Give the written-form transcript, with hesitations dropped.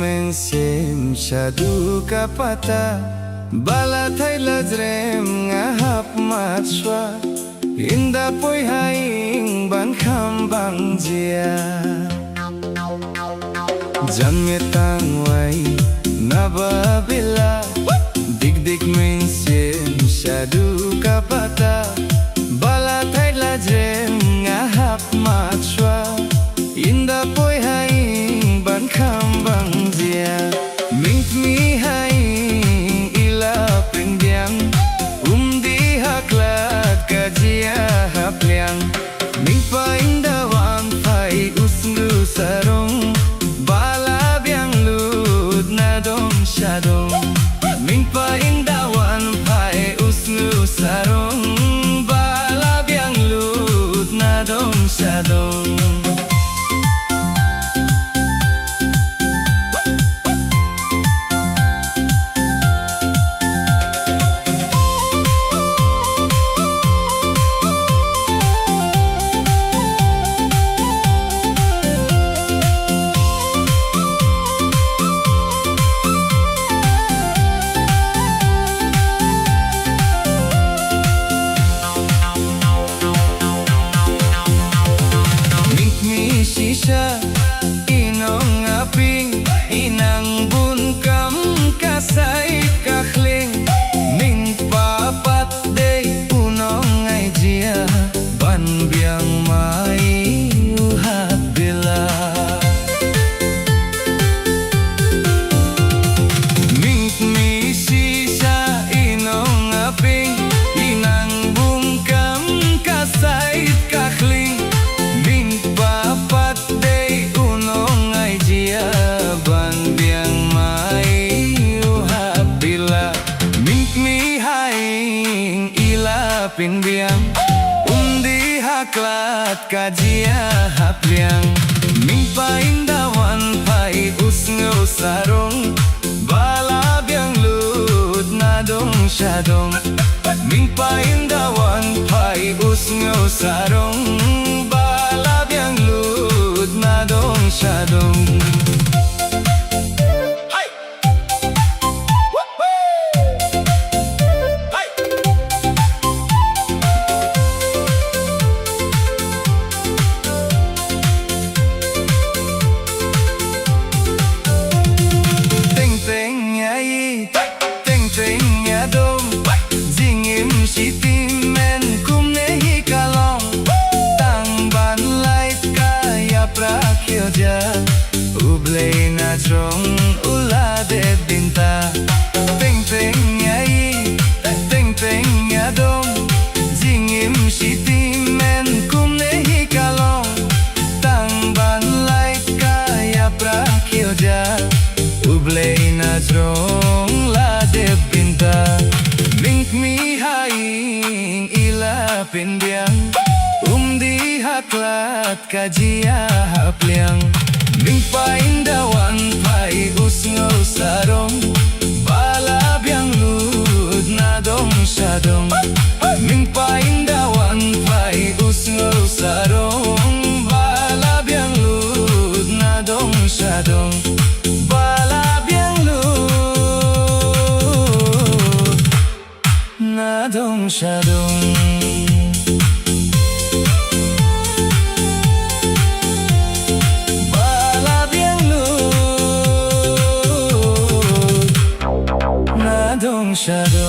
men sem shadu kapata bala thai lajrem ngahap matswa inda poi haing ban kham bang jia janme tangwai naba bila dik dik men sem shadu kapata bala thai lajrem ngahap matswa inda poi haing ban kham bang jia mint mi haing ila pendiang di haklat kajia hapliang mint pa inda wan pai usnu sarong bala biang lut na dong shadong mint pa inda wan pai usnu sarong bala biang lut na dong shadong inong aping inang bunkam kasay kakling ning papat day unong ay jia ban biang mai uhat bila mink mi sisa inong aping inang bunkam kasay kakling pinbiang di haklat kajia hapliang mingpa indawan pai usngo sarong bala biang lut na dong shadong mingpa indawan pai usngo sarong bala biang lut na dong shadong Jingim Shitymmen kum nehi kalong tang ban light kaya prakyoja ublay na trong ulade binta teng teng yai teng teng yadong Jingim Shitymmen kum nehi kalong tang ban light kaya prakyoja ublay na trong lade binta mink mi haing ila pendiang di haklat kajia hapliang mink pa indawan pai usngo sarong bala biang lut na dong shadong mink pa indawan pai usngo sarong bala biang lut na dong shadong dong shadong bala biang lut na dong shadong